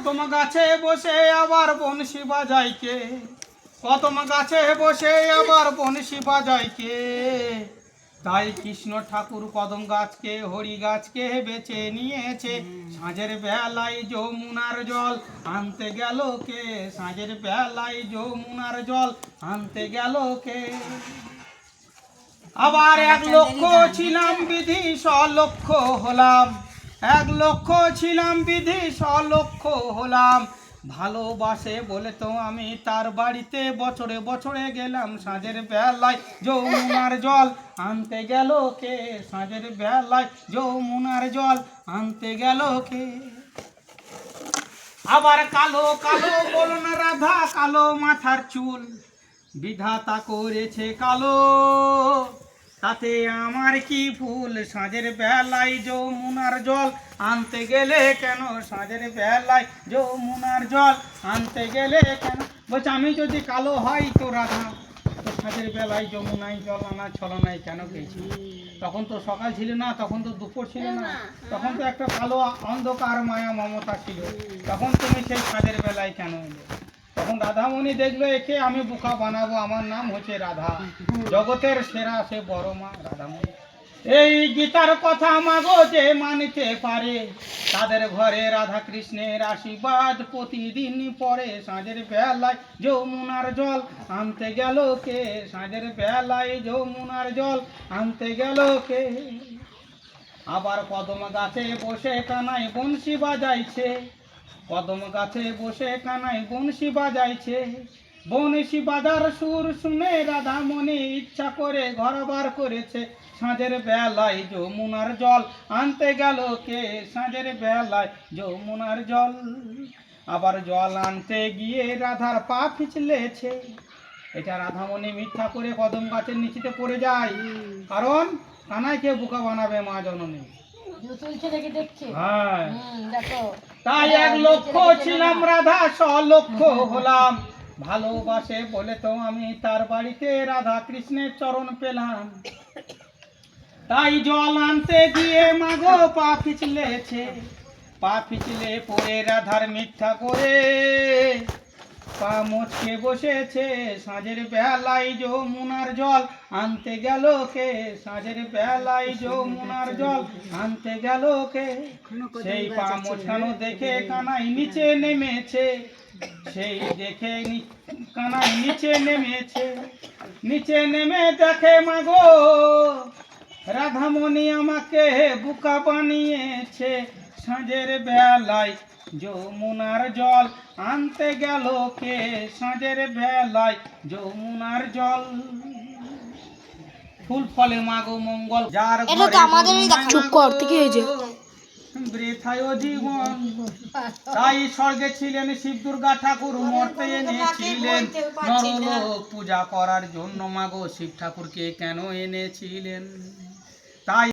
কদম গাছে বসে আবার বনশি বাজায় কে? কদম গাছে বসে আবার বনশি বাজায় কে? তাই কৃষ্ণ ঠাকুর কদম গাছকে হরি গাছকে বেছে নিয়েছে। সাঁঝের বেলায় যমুনার জল আনতে গেল কে? সাঁঝের বেলায় যমুনার জল আনতে গেল কে? আবার 1 লক্ষ ছিলাম বিধি 100 লক্ষ হলাম। 1 লক্ষ ছিলাম বিধি 100 লক্ষ হলাম। ভালোবাসে বলে তো আমি তার বাড়িতে বছরে বছরে গেলাম। সাঁঝের বেলায় যমুনার জল আনতে গেল কে? সাঁঝের বেলায় যমুনার জল আনতে গেল কে? আবার কালো কালো বলো না রাধা, কালো মাথার চুল বিধাতা করেছে কালো, তাতে আমার কি ভুল? সাঁঝের বেলায় যমুনার জল আনতে গেলে কেন? সাঁঝের বেলায় যমুনার জল আনতে গেলে কেন? বলছে আমি যদি কালো হয় তো রাধা, তো সাঁঝের বেলায় যমুনায় জল আনা ছলনায় কেন গেছি? তখন তো সকাল ছিল না, তখন তো দুপুর ছিল না, তখন তো একটা কালো অন্ধকার মায়া মমতা ছিল। তখন তুমি সেই সাঁঝের বেলায় কেন এলে? তখন রাধামণি দেখলো একে আমি বোকা বানাবো, আমার নাম হচ্ছে রাধা, জগতের সেরা সে বড় মা রাধামণি। এই গীতার কথা মাগো যে মানতে পারে, তাদের ঘরে রাধা কৃষ্ণের আশীর্বাদ প্রতিদিন পড়ে। সাঁঝের বেলায় যমুনার জল আনতে গেল কে? সাঁঝের বেলায় যমুনার জল আনতে গেল কে? আবার কদম গাছে বসে কানাই বংশী বাজাইছে। কদম গাছে বসে কানাই বংশী বাজাইছে। বংশী বাজার সুর শুনে রাধামণি ইচ্ছা করে ঘর বার করেছে। সাঁঝের বেলায় যমুনার জল আনতে গেল কে? সাঁঝের বেলায় যমুনার জল। আবার জল আনতে গিয়ে রাধার পা পিছলেছে। এটা রাধামণি মিথ্যা করে কদম গাছের নিচেতে পড়ে যায়, কারণ কানাইকে বোকা বানাবে মা জননী। হ্যাঁ, তাই 1 লক্ষ ছিলাম রাধা 100 লক্ষ হলাম। ভালোবাসে বলে তো আমি তার বাড়িতে রাধা কৃষ্ণের চরণ পেলাম। তাই জল আনতে গিয়ে মাগো পা পিছলেছে। পা পিছলে পড়ে রাধার মিথ্যা করে পা মুচকে বসেছে। সাঁঝের বেলায় যমুনার জল আনতে গেল কে? সাঁঝের বেলায় যমুনার জল আনতে গেল কে? সেই পা মোছানো দেখে কানাই নিচে নেমেছে। সেই দেখে কানাই নিচে নেমেছে। নিচে নেমে দেখে মাগো রাধামণি আমাকে বোকা বানিয়েছে। সাঁঝের বেলায় যমুনার জল আনতে গেল কে? সাঁঝের বেলায় যমুনার জল। ফুল ফলে মাগো মঙ্গল যার চুপ করতে কি হয়েছে? বৃথায় জীবন। তাই স্বর্গে ছিলেন শিব দুর্গা ঠাকুর, মর্তে এনেছিলেন নরলোক পূজা করার জন্য। মাগো শিব ঠাকুরকে কেন এনেছিলেন? তাই